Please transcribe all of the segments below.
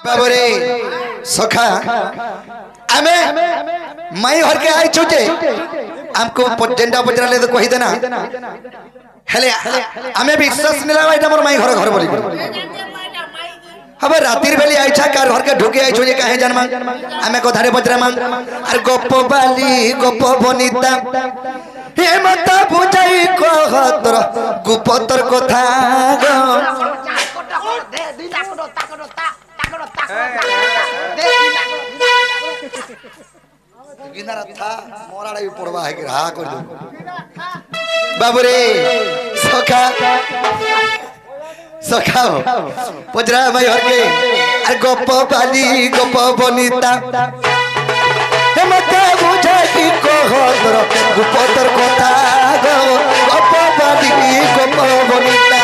बाबरे सखा आमे माई हर के आई छुटे हमको जेंडा पचरा ले तो कहि देना हेले आमे विश्वास मिला एटा मोर माई घर घर बोली हबे रातिर बेली आइछा कार घर के ढुके आइछो जे काहे जन्मा आमे कथारे पचरा मां अरे गप बाली गप बनिता हे मत बुझाई कहतर गुपतर कथा गो गिनारा था मोराड़ा भी पड़वा है कि हा कर दो बाबूरे सखा सखा पजरा भाई हर के अरे गप बाली गप बनिता हे मत बुझा की कहतर गुपतर कथा गो गप बाली गप बनिता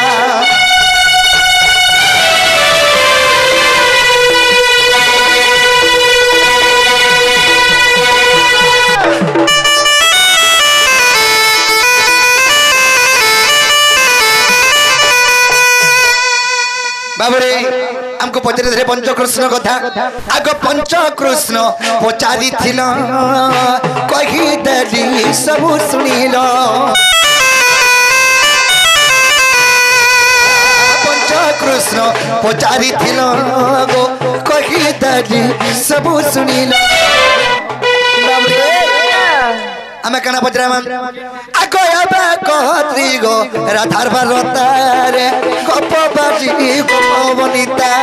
बाबरे हमको पचरे धरे पंचकृष्ण कथा आग पंचकृष्ण पचारी थिल कही देली सब सुनिल पंचकृष्ण पचारी थिल गो कही देली सब सुनिल बाबरे हमें कहना पचरा मन आको याबा कहत्री गो राधार बारतारे गप बाजी गप बनिता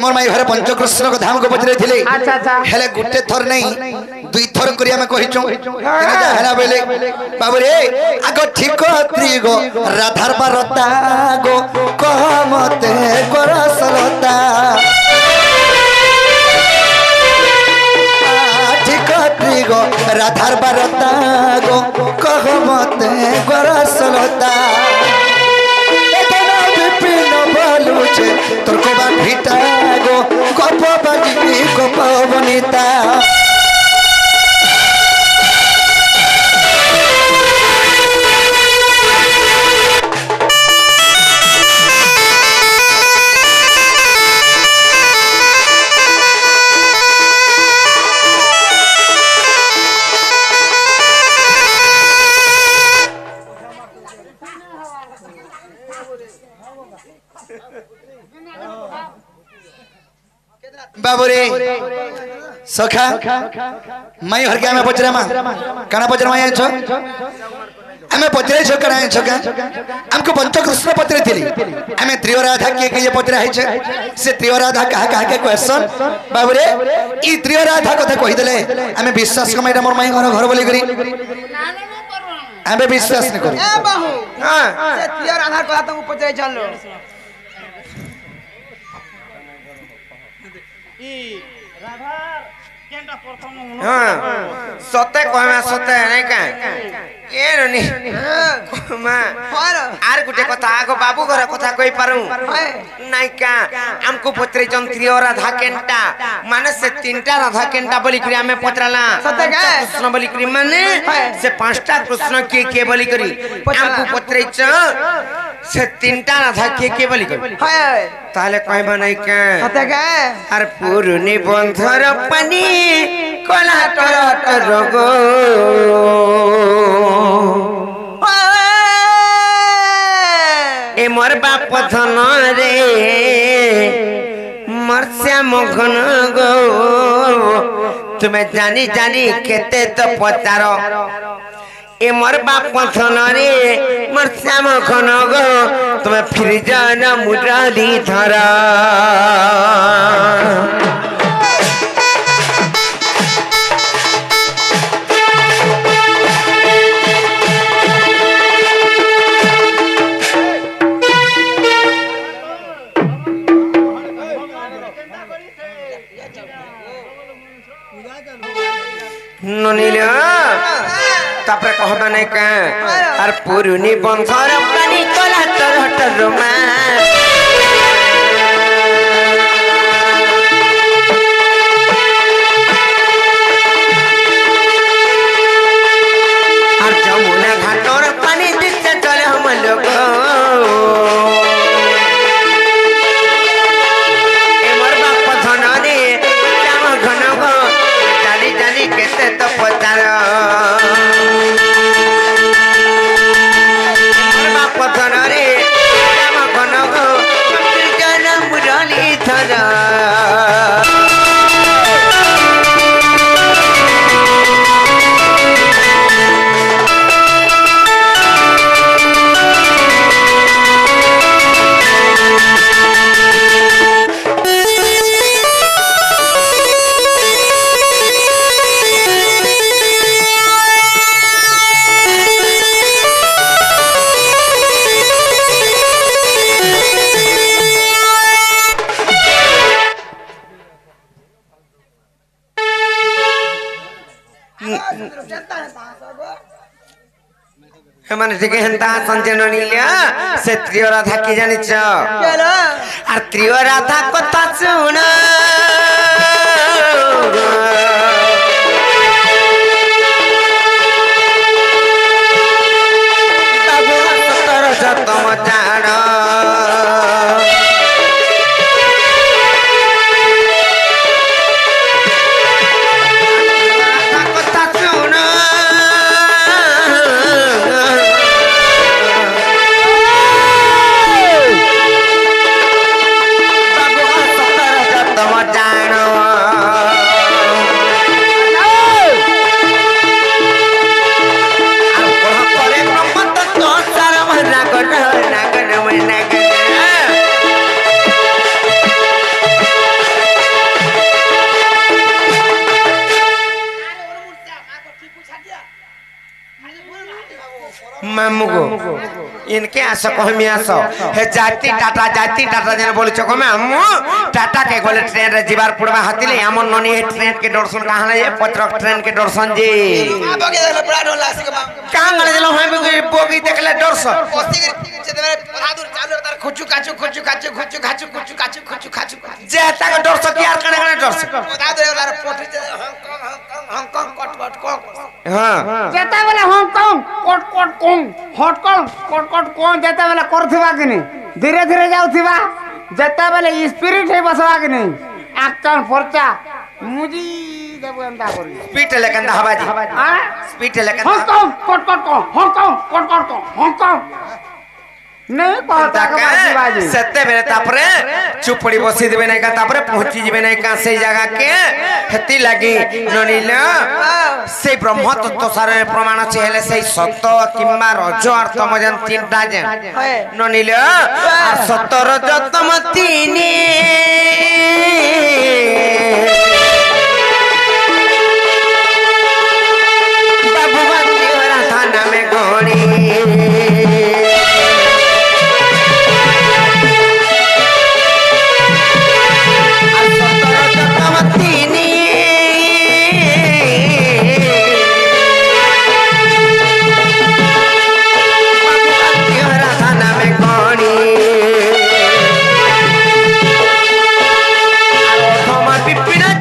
मोर माई घर पंचकृष्ण को धाम को पचरे थिले हेले गुटे थर नहीं दुई थर करी हमें कहिचो केना हेला बेले बाबू रे आगो ठीक त्री गो राधार बारता गो कह मते करसलता ठीक त्री गो राधार बारता गो कह मते करसलता तोर को बा भीता गो गप बाजी गप बनिता बाबूरे सखा माई हर के हमें पचरा मां काना पचरा मां आछो हमें पचरे छो कना आछो का हमको पंचकृष्ण पचरे थिली हमें त्रिय राधा के ये पचरा है छे से त्रिय राधा कहा कहा के क्वेश्चन बाबूरे ई त्रिय राधा कथा कहि देले हमें विश्वास कमा एटा मोर माई घर घर बोली करी हमें विश्वास न करी ए बाहू हां से त्रिय राधा कथा तुम पचरे चलो सते कहमा सते नहीं का ए रनी मा आर गुटे कथा आगो बाबू घर कथा कहि पारू नहीं का हमको पत्रे जंत्रिय राधा केंटा माने से तीनटा राधा केंटा बोली करी हमें पत्रला सते का कृष्ण बोली करी माने से पांचटा कृष्ण के बोली करी हमको पत्रे से तीनटा राधा के बोली करी ताले कहबा नहीं का सते का आर पुरुनी बंधर पानी कला टर गो ए मोर बाप धन रे मर्स्या मघन गो तुम्हें जानी जानी केते तो पचारो ए मोर बाप धन रे मर्स्या मघन गो तुम्हें फिर जाना मुरारी धरा ননিল তারপরে কহবা নাই কা আর পুরুনি বংশর পানি কলা তর হটর রোমা আর যমুনা ঘাটর পানি দিতে চলে হম লোক এমর বাপ ধন রে রাম ঘন গো জানি জানি কেতে তো পচার এমর বাপ ধন রে রাম ঘন গো জন মুরলি ধর মানে ঠিক হেন্তা সঞ্চন নিলিয়া সে ত্রিয় রাধা কি জানিছ আর ত্রিয় রাধা কথা শুন তম জাণ मामू को इनके आसो कहमी आसो हे जाति टाटा जन बोली चको में अम्मू टाटा के गोले ट्रेन रे जीवार पुड़वा हातिले हमन ननी हे ट्रेन के दर्शन कहां ये पत्रक ट्रेन के दर्शन जी बोगी देखले बड़ा डर लासी के कहां गले दिलो हम बोगी देखले दर्शन ओसी जेते बहादुर चालू तार खुचु काचु जेता के दर्शन की यार कने दर्शन बहादुर तार पोठी हांगकांग कट हां जेता बेला हांगकांग कट कट कोन जेता बेला करथिबा कि नहीं धीरे धीरे जाउथिबा जेता बेला स्पिरिट है बसवा कि नहीं एक्शन फरचा मुजी देबो एंदा करी स्पीड लेकंदा हवाजी हां स्पीड लेकंदा हांगकांग कट हांगकांग नहीं पता का बाजी सत्ते बेरे तापरे चुपड़ी बसी देबे नै का तापरे पहुंची जेबे नै का से जगह के हेती लागि ननिल से ब्रह्म तत्व सारे प्रमाण छै हेले से सत्य किम्मा रज अर्थ मजन तीनटा जे ननिल आ सत्य रज तम तीनी बाबू बाती हरा थाना में गोणी पिपिना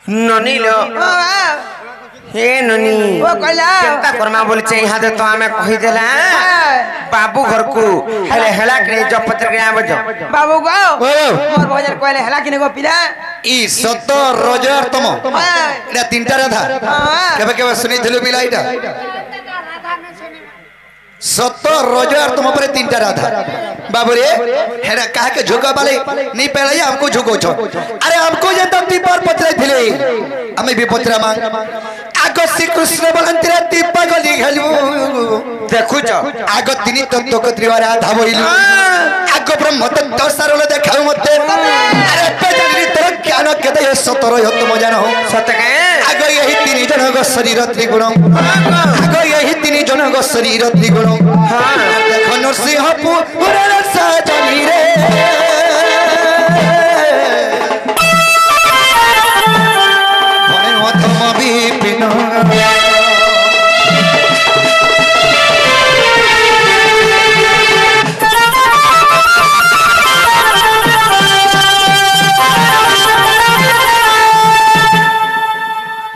ननीलो हे ननी ओ कहला केनता करमा बोल छै यहाँ दे तो हमें कहि देला बाबू घर को हेले हेला के जो पत्र के आबो जो बाबू गो ओ मोर भजन कहले हेला किने गो पिला ई 17,000 तम एटा तीनटा राधा केबे केबे सुनि थिलु बिला इटा 17,000 तुम पर तीनटा राधा बाबू रे हेरा कहा के झुका वाले नहीं पहले हमको झुको छो अरे हमको जे तब ती पर पत्र थिले हमें भी पत्र मांग आगो श्री कृष्ण बलंतरे दीपा गली घलु देखु छ आगो तिनी तत्व को त्रिवार राधा बोइलु आगो ब्रह्म तत्व सरल देखाउ मते अरे पे जानि तोर ज्ञान केते 17 तुम जानो सत के आगो यही तीन जन गो शरीर त्रिगुण आगो यही तीन जन गो शरीर त्रिगुण देखो नरसिंहपुर सजनी रे बने मथम विपिन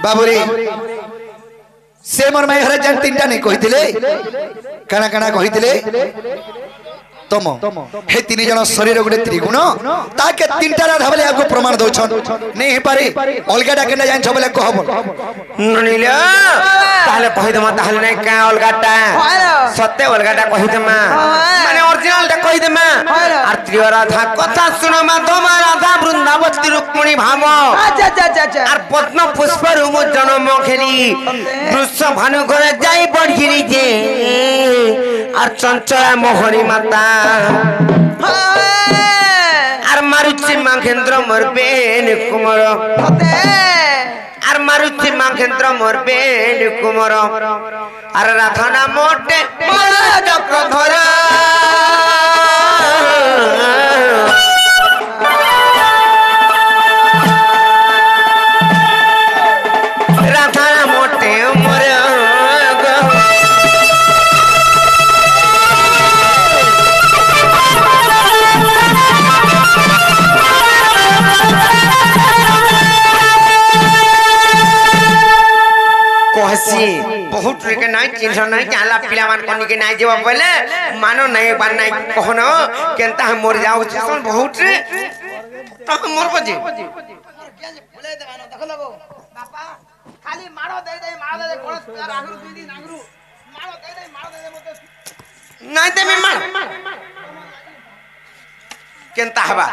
बाबूरी से मोर माई हरे जन तीनटा नहीं कहिथिले काना काना कहिथिले तम हे तीन जन शरीर गुटे त्रिगुण ताके तीनटा राधा बले आगो प्रमाण दोछन नहीं हे पारे अलगाटा केना जान छ बले कहब ननीलो ताले कहि दमा ताले नै का अलगाटा सत्य अलगाटा कहि दमा माने ओरिजिनल टा कहि दमा आर त्रिय राधा कथा सुनो मा दमा राधा वृंदावती रुक्मिणी भाव अच्छा आर पद्म पुष्प रुम जन्म खेली वृष भानु घरे जाई बढ़िरी जे आर चंचला मोहनी माता आर मारुति माघेंद्र मोर बेन कुमार आर मारुति माघेंद्र मोर बेन कुमार आर राधा नाम मोटे मोरा चक्रधर राधा नाम मोटे मोर कहसी बहुत रे के नाही चिन्ह नाही जाला पिला मान कोनी के नाही जेब बोले मानो नहीं बान नाही कहनो केनता हम मर जाऊ छन बहुत रे तो हम मर बजे बोले दे मानो देख लगो बापा खाली मारो दे मारो दे कोन आगरु दुई दिन आगरु मारो दे मते नाही ते में मार केनता हबा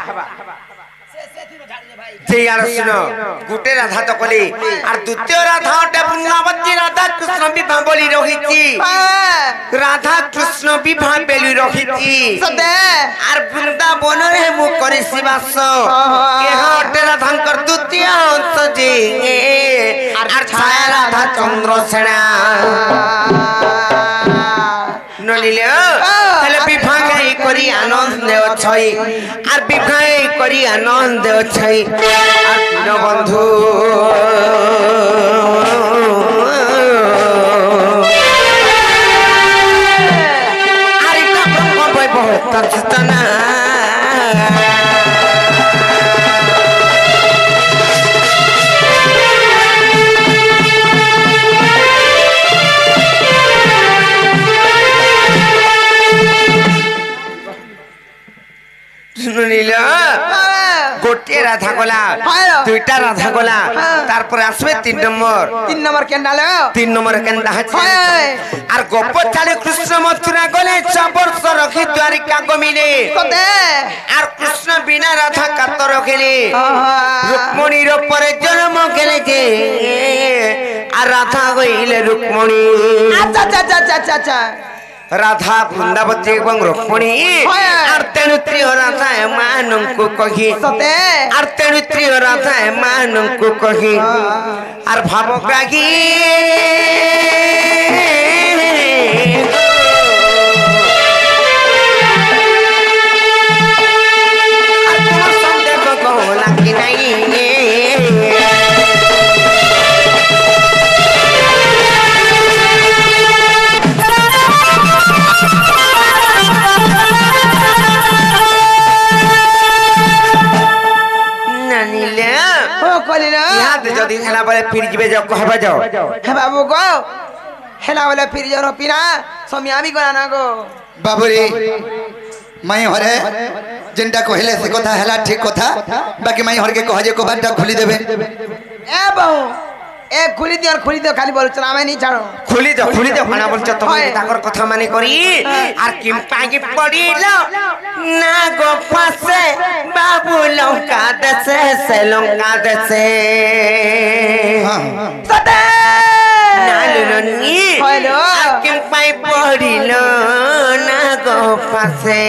जे यार सुनो गुटे राधा तो कली और द्वितीय राधा ओटे वृंदावती राधा कृष्ण विवाह बोली रहिची राधा कृष्ण विवाह बेली रहिची सदे और वृंदावन रे मु करी शिवास एहा ओटे राधांकर द्वितीय अंश जे और छाया राधा चंद्रसेना नलिले हेले विवाह करी आनंद अछई और विवाह करी आनंद अछई और बंधु अरे का ब्रह्म भाई बहुत चितना नीला गोटे राधा गला दुईटा राधा गला तार पर आसबे 3 नंबर के डालो 3 नंबर केंदा है आर गोप चाले कृष्ण मथुरा गले 6 वर्ष रखी द्वारिका गमिले सदे आर कृष्ण बिना राधा कात रखेले रुक्मणी रो परे जन्म केले जे आर राधा गइले रुक्मणी अच्छा राधा वृंदावती एवं रुक्मिणी और तेणु त्रिय राधा मानंकु कही सते और तेणु त्रिय राधा मानंकु कही और भावग्राही संदेह कहला कि नहीं कहिले ओ कलिला याद जदी हेला बले फिर जिबे जो कहबा जाओ हे बाबू को हेला वाला फिर जरो पिना समियामी को ना गो बाबूरी माई हरे जेनटा कहले से कथा हला ठीक कथा बाकी माई हर के कह जे को बाटा खुली देबे ए बहु ए खुली दियो खाली बोल चला मैं नहीं छाड़ो खुली दो खाना बोल तुम ताकर कथा माने करी आर किम पागी पड़ीलो ना गो फसे बाबू लंका दसे से लंका दसे सते नालुनी हेलो किम पाई पड़ीलो ना गो फसे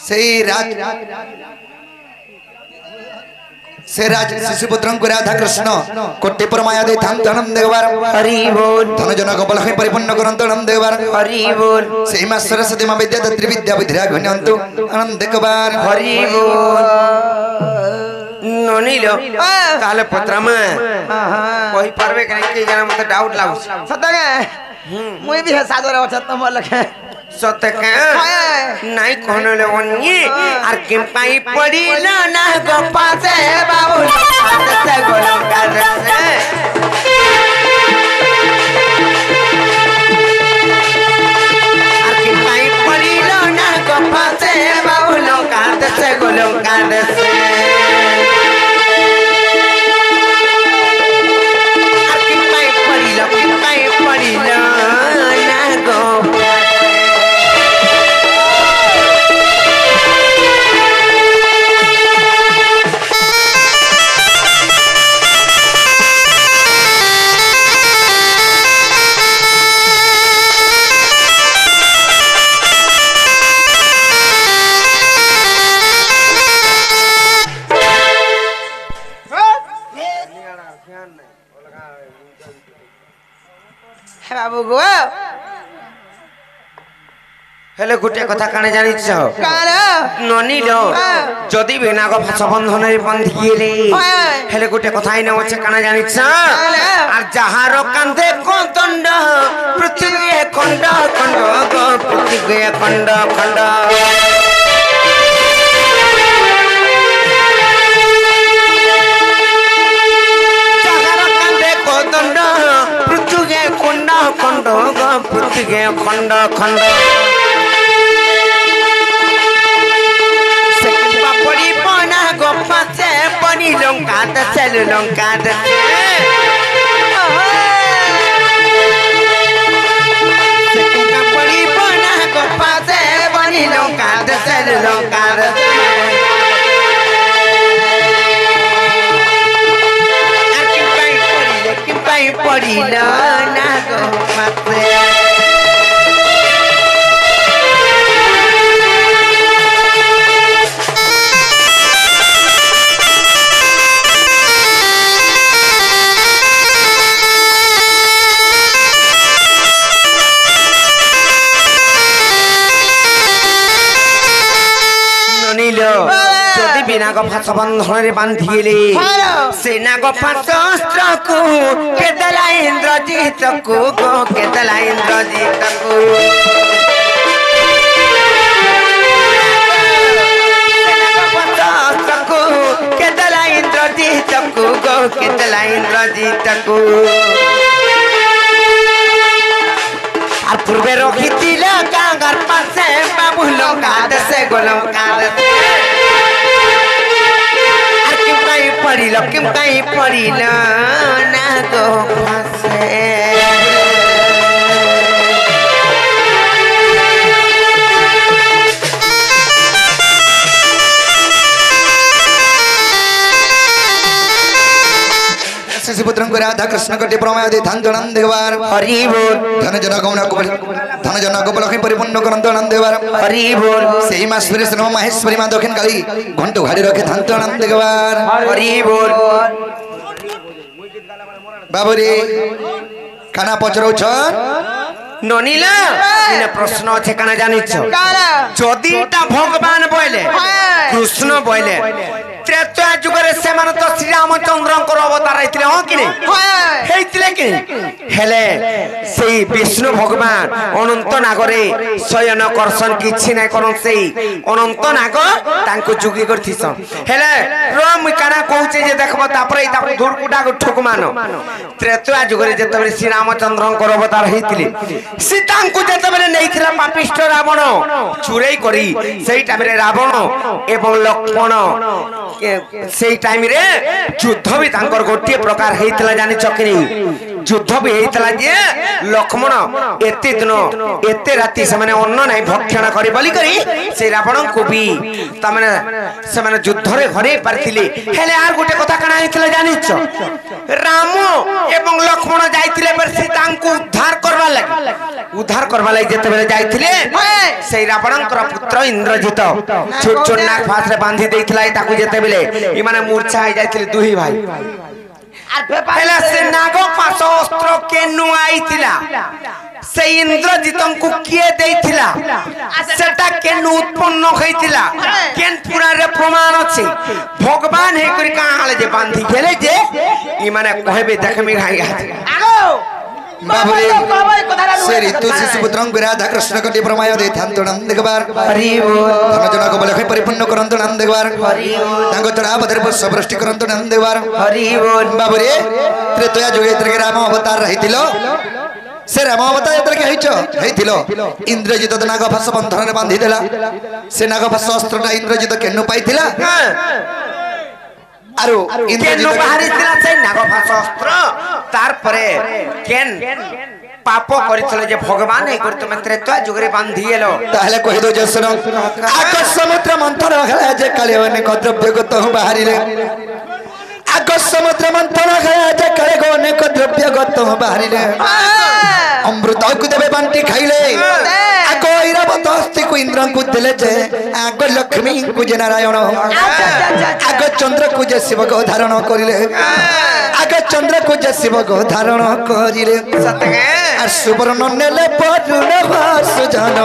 से राज शिशुपुत्र को राधा कृष्ण कोटि पर माया दे धाम धनम देवार हरि बोल धन जन गोपाल है परिपूर्ण करंत धनम देवार हरि बोल से मां सरस्वती मां विद्या दत्री विद्या विद्या घनंतु आनंद कबार हरि बोल नोनीलो ताले पत्रमा कोई परवे के नहीं जना मत डाउट लागु सतगे मुई भी है सादर हो छत मोर लखे सत्य का नहीं कहने ले वनी आर किम पाई पड़ी ना गोपा से बाबू से गोलो कर से आर किम पाई पड़ी ना गोपा से बाबू कर से गोलो कर से आर किम पाई पड़ी ना गोपा बाबू गो हेले गुटे कथा काने जानि छ काना ननी लो जदी बिना को भाष बंधन रे बंधिले हेले गुटे कथा इन होचे काने जानि छ आर जहारो कांधे को दंड पृथ्वी खंड खंड गो पृथ्वी खंड खंड जहारो कांधे को दंड पृथ्वी खंड खंड गो पृथ्वी खंड खंड लंका दसे लंका दसे पड़ी बना गोपा से बनी लंका दसे लंका दसे किम पाई पड़ी ना गोपा से जदि बिना गफा बंधन रे बांधिले सेना गफा शस्त्र को केदला इंद्रजीत को गो केदला इंद्रजीत को शस्त्र को केदला इंद्रजीत को गो केदला इंद्रजीत को আর পূর্বে রখিছিল কাঙ্গার পাশে বাবু লঙ্কা দেশে গোলঙ্কা দেশে আর কেউ কাই পড়িল না গো পাশে शिशुपुत्र को राधा कृष्ण कोटि प्रमाय दे धन जन देवार हरि बोल धन जन गोपाल है परिपूर्ण करंत आनंद देवार हरि बोल सेही मां सुरेश्वर महेश्वरी मां दक्षिण काली घंटो घाड़ी रखे धन आनंद देवार हरि बोल बाबूरी खाना पचरौ छ ननीला इने प्रश्न আছে কানা জানিছ काना যদি তা ভগবান বলে কৃষ্ণ বলে त्रेता जुगरे से मन तो श्री रामचंद्रंकर अवतार हेतिले हो कि नहीं हेतिले कि हेले सेई विष्णु भगवान अनंत नागरे शयन करसन किछि नै करन सेई अनंत नाग तांको जुगी करथिसन हेले रोम काना कहूचे जे देखबो तापरे तापरे धुरकुटा को ठोक मानो त्रेता जुगरे जेतबे श्री रामचंद्रंकर अवतार हेतिले सीता को जेतबे नैथिला पापिष्ट रावण चुराई करी सेई टाइम रे रावण एवं लक्ष्मण सेई टाइम रे युद्ध भी तांकर गोटे प्रकार हेतिला जानि चकनी युद्ध भी हेतिला जे लक्ष्मण एते दिन एते राति से माने अन्न नै भक्षण करी बलि करी से रावण को भी तमने से माने युद्ध रे घरे पारथिले हेले आर गोटे कथा कना हेतिला जानि छ राम एवं लक्ष्मण जाइतिले पर सीता को उद्धार करबा लागि जेतेबेले जाइतिले से रावणकर पुत्र इंद्रजित छोट छोट नाक फास रे बांधी देइतिला ताकू जेतेबेले इ माने मूर्छा आइ जाइतिले दुही भाई पहला से नागो पास अस्त्र केनु आइतिला से इंद्रजितम को किए देइतिला सेटा केनु उत्पन्न होइतिला केन पूरा रे प्रमाण अछि भगवान हे करी काले जे बांधी गेले जे इ माने कहबे देखमे घाई आगो बाबुरे से ऋतु शिशुपुत्रं राधा कृष्ण कटे प्रमाय दे थांतो नंदगवार हरि बोल धनजना को बलखै परिपूर्ण करंतो नंदगवार हरि बोल तांको चढ़ा बदर पर सबृष्टि करंतो नंदगवार हरि बोल बाबुरे त्रेतया जुगे त्रके राम अवतार रहितिलो से राम अवतार एतर के हेइथिलो इंद्रजित नाग फास बंधन रे बांधी देला से नाग फास अस्त्रटा इंद्रजित केनु पाइथिला आरो केनु बाहरी थिला से नाग फास अस्त्र तार परे केन पाप करितले जे भगवान हे कर तुम त्रेता जुगरे बांधी एलो ताहले कहि दो जे सुनो आकाश समुद्र मंथन रखला जे काले ने द्रव्य गत बाहरी रे आकाश समुद्र मंथन रखला जे काले गोने को द्रव्य गत बाहरी रे अमृत को देबे बांटी खाइले आगो ऐरावत हस्ती को इंद्र को देले जे आगो लक्ष्मी को जे नारायण आगो चंद्र को जे शिव को धारण करिले आगो चंद्र को जे शिव को धारण करिले सतगे আর সুবর্ণ নেলে পরুণ সুজন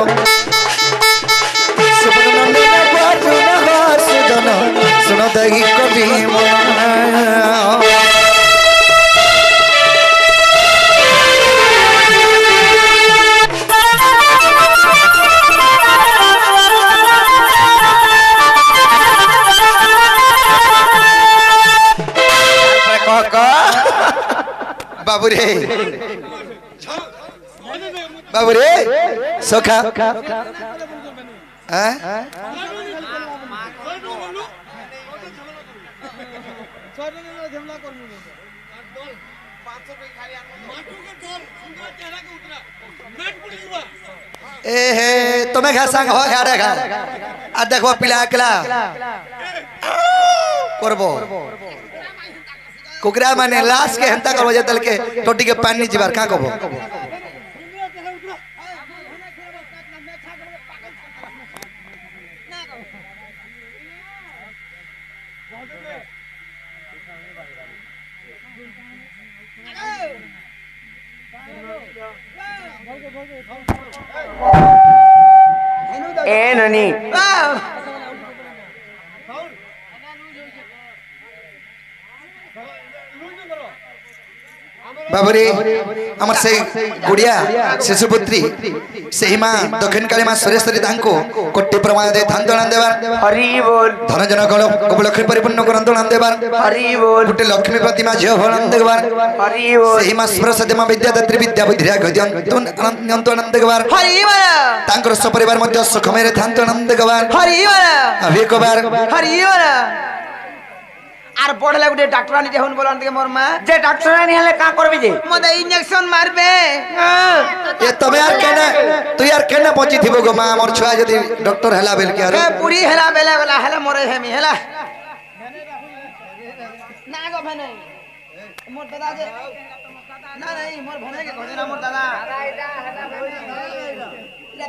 সুবর্ণ নেলে পরুণ সুজন শুন দেহি কবি বাবুরে बाबूरे सोखा ए हे तुम्हें घा संग हो यार घा आ देखो पिला अकला करबो कुकरा माने लाश के हंता करबो जतल के टोटी के पानी जीवार का कहबो ए ननी बाबूरे हमर से गुड़िया शिशुपुत्री से मां दक्षिण काली मां सुरेश्वरी तांको कोटि प्रमाण दे थान दणन देवार हरि बोल धन जन को लक्ष्मी परिपूर्ण करन दणन देवार हरि बोल गुटे लक्ष्मी प्रतिमा झियो भणन देवार हरि बोल से मां सरस्वती मां विद्यादात्री विद्या बुद्धिया गद्यंतु अनंत आनंद देवार हरि बोल तांकर सपरिवार मध्य सुखमय रे थान दणन देवार हरि बोल अभी को बार हरि बोल আর বড়লে গুটে ডাক্তারানি যেহন বলন দিকে মোর মা जे डॉक्टरानी हले का करबे जे মতে ইনজেকশন মারবে ये तमे यार केना तू यार केना पहुंची थिबो गो मां मोर छुआ जदी डॉक्टर हला बेल के ए पूरी हेला बेला बेला हेला मोरे हेमी हेला ना गो भने मोर दादा जे ना नहीं मोर भने के कहना मोर दादा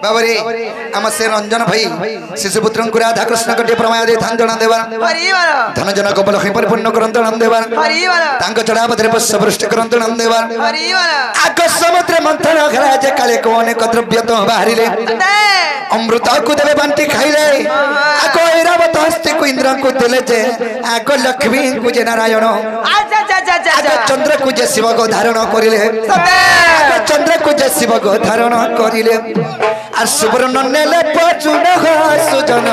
बाबरे हम से रंजन भाई शिशुपुत्र को राधा कृष्ण कटे प्रमाय दे थान जणा देवा हरि बोल धन जन को लक्ष्मी परिपूर्ण करन दणन देवा हरि बोल तांको चढ़ा बदरे पर सबृष्ट करन दणन देवा हरि बोल आकाश समुद्र मंथन घरा जे काले कोने कद्रव्य तो बाहरिले अमृत को देवे बांटी खाइले आको ऐरावत हस्ती को इंद्र को देले जे आको लक्ष्मी को जे नारायण आको चंद्र को जे शिव को धारण करिले आको चंद्र को जे शिव को धारण करिले आ सुवर्ण नेले पचुन सुजन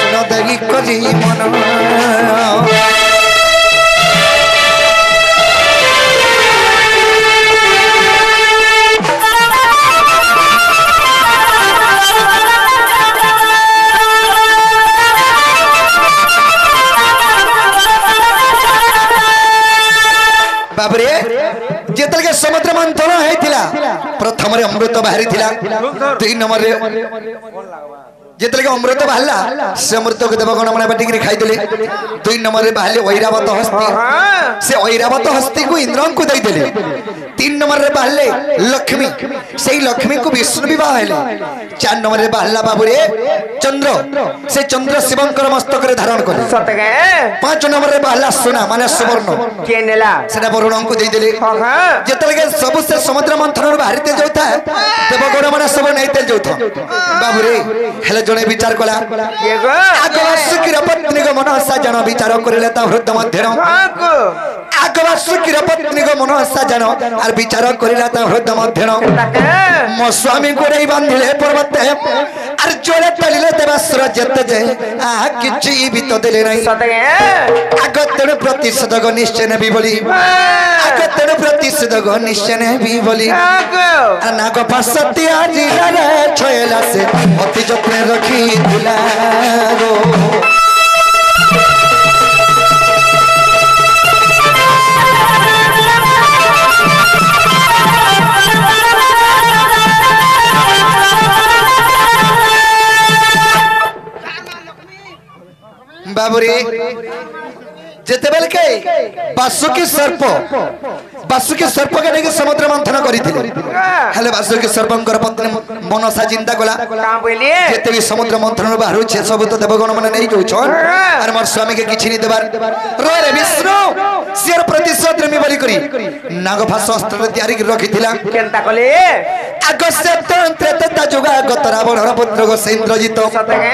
सुन देवी करी मन बाबरे जेतल के समुद्र मंथन हेतिला प्रथम रे अमृत बाहरी थिला दुई नंबर रे जेतल के अमृत बाहला से अमृत को देवगण माने बाटिक रे खाइ देले दुई नंबर रे बाहले ऐरावत हस्ती से ऐरावत हस्ती को इंद्र को दई देले तीन नंबर रे बाहले लक्ष्मी सेही लक्ष्मी को विष्णु विवाह हेले चार नंबर रे बाहला बाबूरे चंद्र से चंद्र शिवंकर मस्तक रे धारण करे सतगे पांच नंबर रे बाहला सोना माने सुवर्ण के नेला सेना वरुण को दे देले जेतल के सब से समुद्र मंथन बाहरीते जोता देवगण माने सब नैते जोता बाबू रे हेले जने विचार कला के गो आगवा सुखीर पत्नी को मन साजन विचार करिले ता हृदय मध्यन आगवा सुखीर पत्नी को मन साजन आर विचार करिला ता हृदय मध्यन मो स्वामी को रे बांधिले पर्वते आर जोरे तलिले तेबा सुर जते जे आ किछि भी तो देले नहीं सतगे आगतण प्रतिशोधक निश्चय नेबी बोली आगतण प्रतिशोधक निश्चय नेबी बोली नाग पासती आज रे छयला से अति जत्न रखी दिला रो बाबूरी जेतेबेल के बासुकी सर्प के नेके समुद्र मंथन करिथिले हेले बासुकी सर्पंकर पत्नी मनसा चिंता कला का बोलिए जेते भी समुद्र मंथन बाहरु छे सब तो देवगण माने नै जोछन आर मोर स्वामी के किछि नै देबार रो रे विष्णु सिर प्रतिशोध रे बोली करी नागफास अस्त्र तैयारी कर रखिथिला केनता कले अगस्य तंत्र तता जुगागत रावणर पुत्र गो इंद्रजित सतगे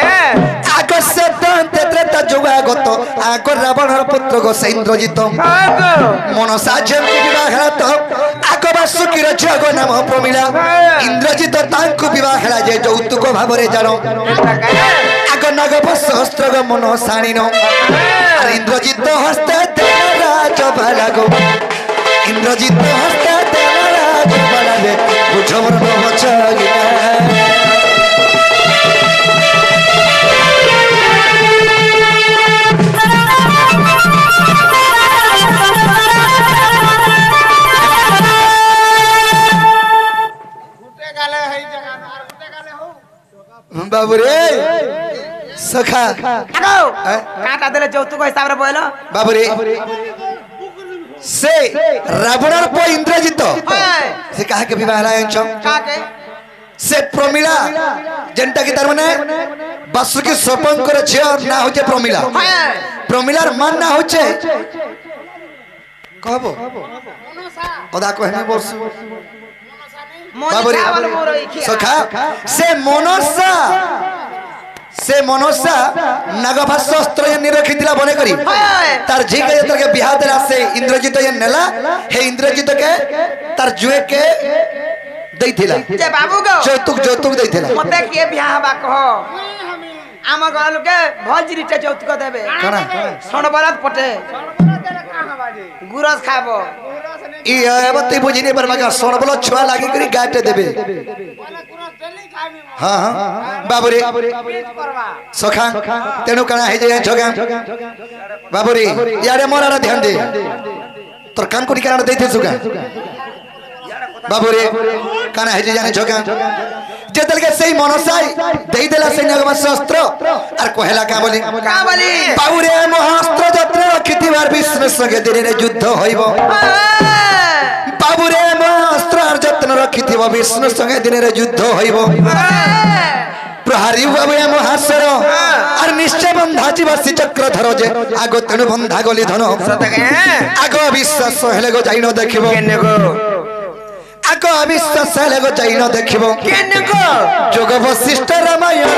अगस्य तंत्र तता जुगागत आको रावणर पुत्र गो इंद्रजित मनसा जन विवाह तो आको बासुकीर झियो गो नाम प्रमिला इंद्रजित तांकु विवाह हला जे यौतुक भाबरे जानो आको नागफास अस्त्र गो मन साणीनो इंद्रजित हस्ते तेरा राज भालागो इंद्रजित हस्ते तेरा राज भालागे बुझमर बचगिना बाबू रे सखा काटा देले যৌতুক हिसाब रे बोलो बाबू रे से रावणर पो इंद्रजित से कहा के विवाह लायन छ का के से प्रमिला जेंटा की तार माने बासुकी सर्पंकर झियो ना होचे प्रमिला प्रमिलार मान ना होचे कहबो ओदा कहने बोस बाबूरी सखा से मनसा नागभास अस्त्र ये निरखितिला बने करी तार झिके जतर के बिहा देला से इंद्रजित ये नेला हे इंद्रजित के तार जुए के दैथिला जे बाबू गो जौतुक दैथिला मते के बिहा हबा कहो आम गल के भजरी टे যৌতুক देबे कना सोन बरात पटे गुरस खाबो ई एबते बुझिने पर मगा सोन बोलो छुआ लागी करी गाटे देबे हां हां बाबूरी सखा तेनु कना हे जे झगा बाबूरी यारे मोरारा ध्यान दे तोर कान कोडी कना देथे सुगा बाबूरे काना हे जे जाने झगा जेतल के सही मनसाई देई देला से नागभास अस्त्र आर कहला का बोली बाबूरे महास्त्र जत्र रखितिबार विष्णु संगे दिने युद्ध होइबो बाबूरे महास्त्र आर जत्र रखितिबो विष्णु संगे दिने युद्ध होइबो प्रहारी बाबू महासर आर निश्चय बंधा जीवासी चक्रधर जे आगो तेनु बंधा गली धन आगो विश्वास हेले गो जाइनो देखिबो ତାଙ୍କ ଅବିଶ୍ୱାସ ହେଲେ ଯାଇ ନ ଦେଖିବ କେନ ଗो ଯୋଗ ବଶିଷ୍ଠ ରାମାୟଣ